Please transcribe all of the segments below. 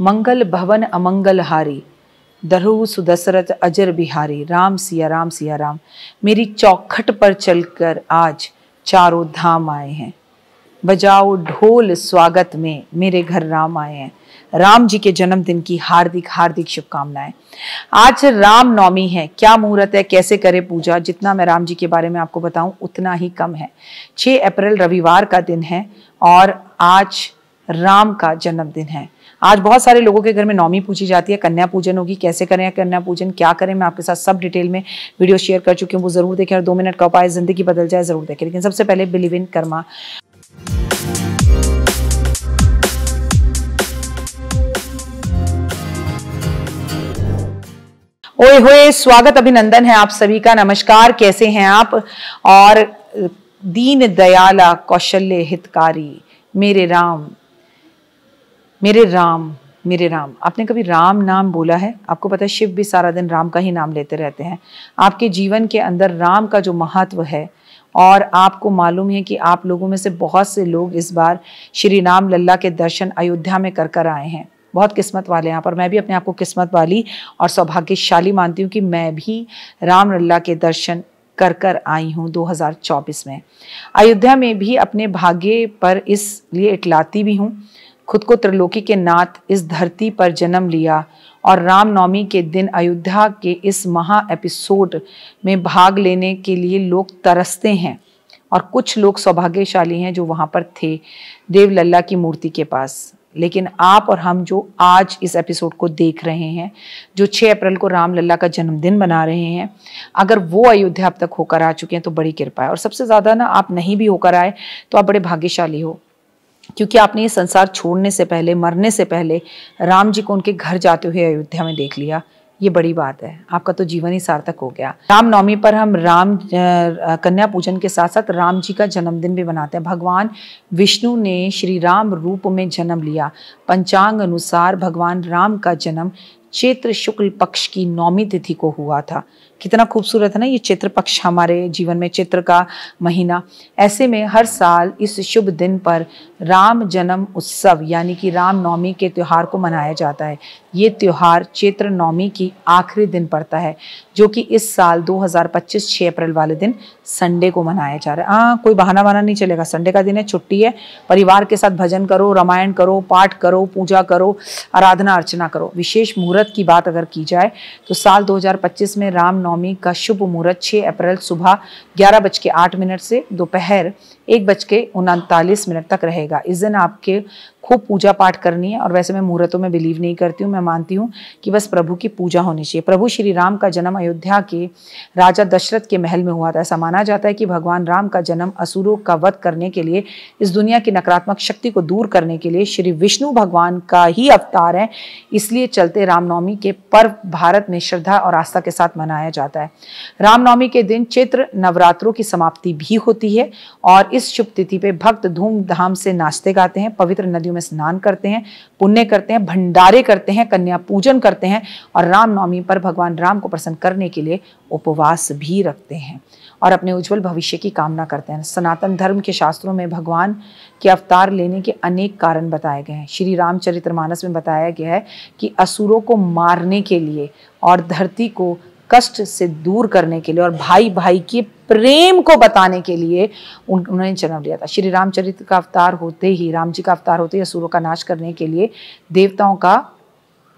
मंगल भवन अमंगल हारी, दरहु सुदशरथ अजर बिहारी, राम सिया राम सिया राम। मेरी चौखट पर चलकर आज चारों धाम आए हैं, बजाओ ढोल स्वागत में, मेरे घर राम आए हैं। राम जी के जन्मदिन की हार्दिक हार्दिक शुभकामनाएं। आज राम नवमी है। क्या मुहूर्त है, कैसे करें पूजा, जितना मैं राम जी के बारे में आपको बताऊं उतना ही कम है। 6 अप्रैल रविवार का दिन है और आज राम का जन्मदिन है। आज बहुत सारे लोगों के घर में नवमी पूजी जाती है, कन्या पूजन होगी। कैसे करें कन्या पूजन, क्या करें, मैं आपके साथ सब डिटेल में वीडियो शेयर कर चुकी हूँ, वो जरूर देखें। और 2 मिनट का उपाय जिंदगी बदल जाए जरूर देखें। लेकिन सबसे पहले बिलीव इन कर्मा। ओए होए, स्वागत अभिनंदन है आप सभी का। नमस्कार, कैसे हैं आप। और दीन दयाला कौशल्य हितकारी, मेरे राम मेरे राम मेरे राम। आपने कभी राम नाम बोला है? आपको पता है शिव भी सारा दिन राम का ही नाम लेते रहते हैं। आपके जीवन के अंदर राम का जो महत्व है, और आपको मालूम है कि आप लोगों में से बहुत से लोग इस बार श्री राम लल्ला के दर्शन अयोध्या में कर कर आए हैं। बहुत किस्मत वाले हैं यहाँ पर। मैं भी अपने आप को किस्मत वाली और सौभाग्यशाली मानती हूँ कि मैं भी राम लल्ला के दर्शन कर कर आई हूँ 2024 में। अयोध्या में भी अपने भाग्य पर इसलिए इटलाती भी हूँ, खुद को त्रिलोकी के नाथ इस धरती पर जन्म लिया और रामनवमी के दिन अयोध्या के इस महा एपिसोड में भाग लेने के लिए लोग तरसते हैं। और कुछ लोग सौभाग्यशाली हैं जो वहाँ पर थे देव लल्ला की मूर्ति के पास। लेकिन आप और हम जो आज इस एपिसोड को देख रहे हैं, जो 6 अप्रैल को राम लल्ला का जन्मदिन मना रहे हैं, अगर वो अयोध्या अब तक होकर आ चुके हैं तो बड़ी कृपा है। और सबसे ज़्यादा ना, आप नहीं भी होकर आए तो आप बड़े भाग्यशाली हो, क्योंकि आपने ये संसार छोड़ने से पहले, मरने से पहले राम जी को उनके घर जाते हुए अयोध्या में देख लिया। ये बड़ी बात है, आपका तो जीवन ही सार्थक हो गया। रामनवमी पर हम कन्या पूजन के साथ साथ राम जी का जन्मदिन भी मनाते हैं। भगवान विष्णु ने श्री राम रूप में जन्म लिया। पंचांग अनुसार भगवान राम का जन्म चैत्र शुक्ल पक्ष की नौमी तिथि को हुआ था। कितना खूबसूरत है ना ये चैत्र पक्ष, हमारे जीवन में चैत्र का महीना। ऐसे में हर साल इस शुभ दिन पर राम जन्म उत्सव यानी कि राम नवमी के त्योहार को मनाया जाता है। ये त्योहार चैत्र नवमी की आखिरी दिन पड़ता है, जो कि इस साल 2025 6 अप्रैल वाले दिन संडे को मनाया जा रहा है। हाँ, कोई बहाना वाना नहीं चलेगा। संडे का दिन है, छुट्टी है, परिवार के साथ भजन करो, रामायण करो, पाठ करो, पूजा करो, आराधना अर्चना करो। विशेष मुहूर्त की बात अगर की जाए तो साल 2025 में राम नवमी का शुभ मुहूर्त 6 अप्रैल सुबह 11:08 से दोपहर 1:39 तक रहेगा। इस दिन आपके खूब पूजा पाठ करनी है। और वैसे मैं मुहूर्तों में बिलीव नहीं करती हूँ, मैं मानती हूँ कि बस प्रभु की पूजा होनी चाहिए। प्रभु श्री राम का जन्म अयोध्या के राजा दशरथ के महल में हुआ था। ऐसा माना जाता है कि भगवान राम का जन्म असुरों का वध करने के लिए, इस दुनिया की नकारात्मक शक्ति को दूर करने के लिए श्री विष्णु भगवान का ही अवतार है। इसलिए चलते रामनवमी के पर्व भारत में श्रद्धा और आस्था के साथ मनाया जाता है। रामनवमी के दिन चैत्र नवरात्रों की समाप्ति भी होती है और इस शुभ तिथि पे भक्त धूमधाम से नाचते गाते हैं, पवित्र नदियों में स्नान करते हैं, पुण्य करते हैं, भंडारे करते हैं, कन्या पूजन करते हैं और रामनवमी पर भगवान राम को प्रसन्न करने के लिए उपवास भी रखते हैं और अपने उज्जवल भविष्य की कामना करते हैं। सनातन धर्म के शास्त्रों में भगवान के अवतार लेने के अनेक कारण बताए गए हैं। श्री रामचरितमानस में बताया गया है कि असुरों को मारने के लिए और धरती को कष्ट से दूर करने के लिए और भाई भाई के प्रेम को बताने के लिए उन्होंने जन्म लिया था। श्री रामचरित का अवतार होते ही, राम जी का अवतार होते ही असुरों का नाश करने के लिए, देवताओं का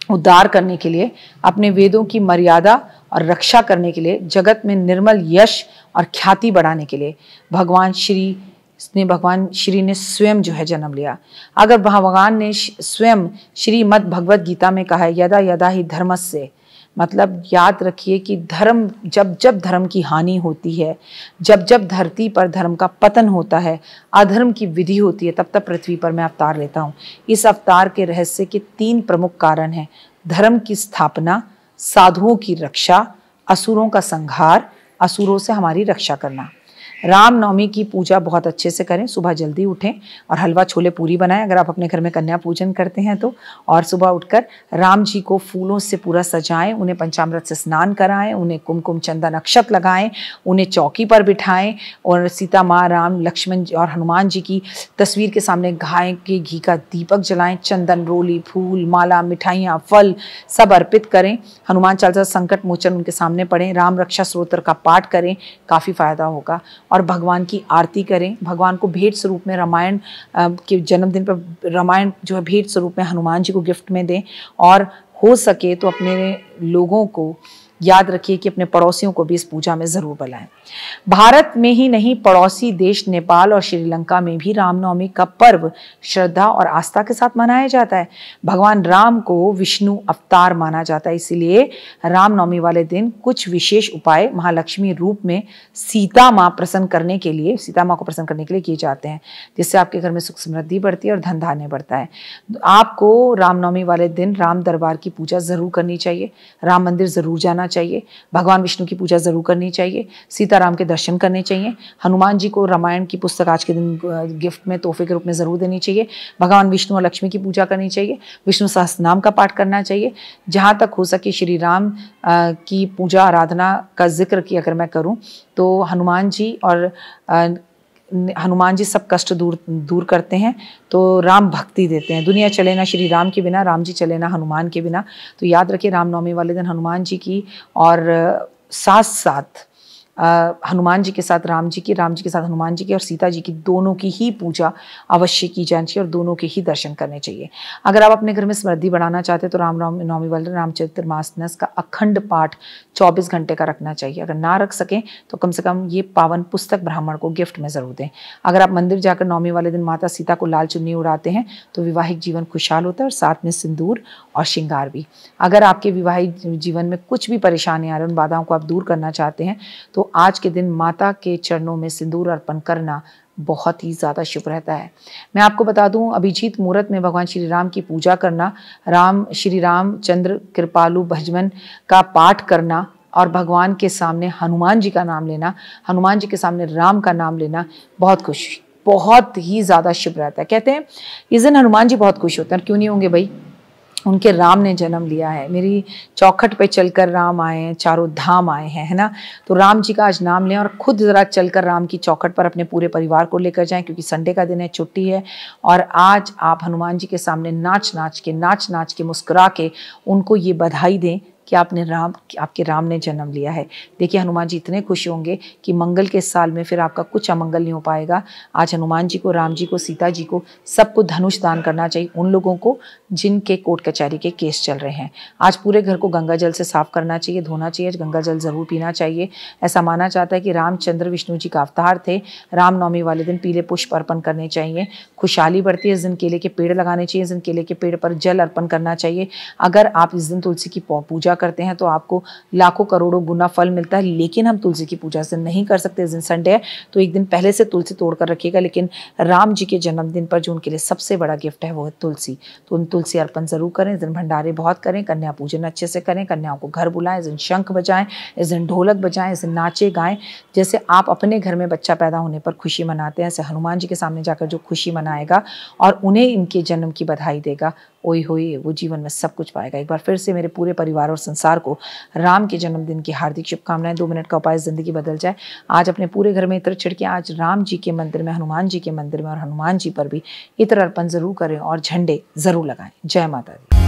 उद्धार करने के लिए, अपने वेदों की मर्यादा और रक्षा करने के लिए, जगत में निर्मल यश और ख्याति बढ़ाने के लिए भगवान श्री ने स्वयं जो है जन्म लिया। अगर भगवान ने स्वयं श्रीमद् भगवद गीता में कहा है, यदा यदा ही धर्मस्य, मतलब याद रखिए कि धर्म, जब जब धर्म की हानि होती है, जब जब धरती पर धर्म का पतन होता है, अधर्म की विधि होती है, तब तब पृथ्वी पर मैं अवतार लेता हूँ। इस अवतार के रहस्य के 3 प्रमुख कारण हैं: धर्म की स्थापना, साधुओं की रक्षा, असुरों का संहार, असुरों से हमारी रक्षा करना। रामनवमी की पूजा बहुत अच्छे से करें, सुबह जल्दी उठें और हलवा छोले पूरी बनाएं अगर आप अपने घर में कन्या पूजन करते हैं तो। और सुबह उठकर राम जी को फूलों से पूरा सजाएं, उन्हें पंचामृत से स्नान कराएं, उन्हें कुमकुम चंदन अक्षत लगाएं, उन्हें चौकी पर बिठाएं और सीता माँ, राम, लक्ष्मण और हनुमान जी की तस्वीर के सामने गाय के घी का दीपक जलाएं, चंदन, रोली, फूल, माला, मिठाइयाँ, फल सब अर्पित करें। हनुमान चालीसा, संकट मोचन उनके सामने पढ़ें, राम रक्षा स्तोत्र का पाठ करें, काफ़ी फायदा होगा। और भगवान की आरती करें, भगवान को भेंट स्वरूप में रामायण के जन्मदिन पर रामायण जो है भेंट स्वरूप में हनुमान जी को गिफ्ट में दें। और हो सके तो अपने लोगों को याद रखिए कि अपने पड़ोसियों को भी इस पूजा में ज़रूर बुलाएं। भारत में ही नहीं, पड़ोसी देश नेपाल और श्रीलंका में भी रामनवमी का पर्व श्रद्धा और आस्था के साथ मनाया जाता है। भगवान राम को विष्णु अवतार माना जाता है, इसीलिए रामनवमी वाले दिन कुछ विशेष उपाय महालक्ष्मी रूप में सीता माँ को प्रसन्न करने के लिए किए जाते हैं, जिससे आपके घर में सुख समृद्धि बढ़ती है और धन धान्य बढ़ता है। आपको रामनवमी वाले दिन राम दरबार की पूजा ज़रूर करनी चाहिए, राम मंदिर ज़रूर जाना चाहिए, भगवान विष्णु की पूजा जरूर करनी चाहिए, सीताराम के दर्शन करने चाहिए, हनुमान जी को रामायण की पुस्तक आज के दिन गिफ्ट में तोहफे के रूप में जरूर देनी चाहिए, भगवान विष्णु और लक्ष्मी की पूजा करनी चाहिए, विष्णु सहस्त्रनाम का पाठ करना चाहिए। जहाँ तक हो सके श्री राम की पूजा आराधना का जिक्र की अगर मैं करूँ तो हनुमान जी सब कष्ट दूर करते हैं, तो राम भक्ति देते हैं। दुनिया चले ना श्री राम के बिना, राम जी चले ना हनुमान के बिना। तो याद रखिए रामनवमी वाले दिन हनुमान जी की और साथ साथ हनुमान जी के साथ राम जी की, राम जी के साथ हनुमान जी की और सीता जी की दोनों की ही पूजा अवश्य की जानी चाहिए और दोनों के ही दर्शन करने चाहिए। अगर आप अपने घर में समृद्धि बढ़ाना चाहते हैं तो रामनवमी वाले रामचरितमानस का अखंड पाठ 24 घंटे का रखना चाहिए। अगर ना रख सकें तो कम से कम ये पावन पुस्तक ब्राह्मण को गिफ्ट में ज़रूर दें। अगर आप मंदिर जाकर नवमी वाले दिन माता सीता को लाल चुन्नी उड़ाते हैं तो विवाहिक जीवन खुशहाल होता है और साथ में सिंदूर और श्रृंगार भी। अगर आपके विवाहिक जीवन में कुछ भी परेशानी आ रही है, उन बाधाओं को आप दूर करना चाहते हैं तो आज के दिन माता के चरणों में सिंदूर अर्पण करना बहुत ही ज़्यादा शुभ रहता है। मैं आपको बता दूं, अभिजीत मुहूर्त में भगवान श्री राम की पूजा करना, श्री रामचंद्र कृपालु भजन का पाठ करना और भगवान के सामने हनुमान जी का नाम लेना, हनुमान जी के सामने राम का नाम लेना बहुत ही ज़्यादा शुभ रहता है। कहते हैं इस दिन हनुमान जी बहुत खुश होते हैं। क्यों नहीं होंगे भाई, उनके राम ने जन्म लिया है, मेरी चौखट पे चलकर राम आए हैं, चारों धाम आए हैं, है ना। तो राम जी का आज नाम लें और खुद ज़रा चलकर राम की चौखट पर अपने पूरे परिवार को लेकर जाएं, क्योंकि संडे का दिन है, छुट्टी है। और आज आप हनुमान जी के सामने नाच नाच के मुस्कुरा के उनको ये बधाई दें कि आपके राम ने जन्म लिया है। देखिए हनुमान जी इतने खुश होंगे कि मंगल के साल में फिर आपका कुछ अमंगल नहीं हो पाएगा। आज हनुमान जी को, राम जी को, सीता जी को, सबको धनुष दान करना चाहिए, उन लोगों को जिनके कोर्ट कचहरी के केस चल रहे हैं। आज पूरे घर को गंगा जल से साफ करना चाहिए, धोना चाहिए, गंगा जल जरूर पीना चाहिए। ऐसा माना जाता है कि रामचंद्र विष्णु जी का अवतार थे। रामनवमी वाले दिन पीले पुष्प अर्पण करने चाहिए, खुशहाली बढ़ती है। इस दिन केले के पेड़ लगाने चाहिए, इस दिन केले के पेड़ पर जल अर्पण करना चाहिए। अगर आप इस दिन तुलसी की पूजा करते हैं तो आपको लाखों करोड़ों गुना फल मिलता है। लेकिन हम तुलसी की पूजा इस दिन नहीं कर सकते, इस दिन संडे है, तो एक दिन पहले से तुलसी तोड़ कर रखिएगा। लेकिन राम जी के जन्मदिन पर जो उनके लिए सबसे बड़ा गिफ्ट है वो है तुलसी, तो उन तुलसी अर्पण जरूर करें। इस दिन भंडारे बहुत करें, कन्या पूजन अच्छे से करें, कन्याओं को घर बुलाएं, इस दिन शंख बजाएं, इस दिन ढोलक बजाएं, इस दिन नाचे गाएं। जैसे आप अपने घर में बच्चा पैदा होने पर खुशी मनाते हैं, ऐसे हनुमान जी के सामने जाकर जो खुशी मनाएगा और उन्हें इनके जन्म की बधाई देगा, ओए होए, वो जीवन में सब कुछ पाएगा। एक बार फिर से मेरे पूरे परिवार और संसार को राम के जन्मदिन की हार्दिक शुभकामनाएं। 2 मिनट का उपाय, जिंदगी बदल जाए। आज अपने पूरे घर में इत्र छिड़के, आज राम जी के मंदिर में, हनुमान जी के मंदिर में और हनुमान जी पर भी इत्र अर्पण जरूर करें और झंडे जरूर लगाएं। जय माता दी।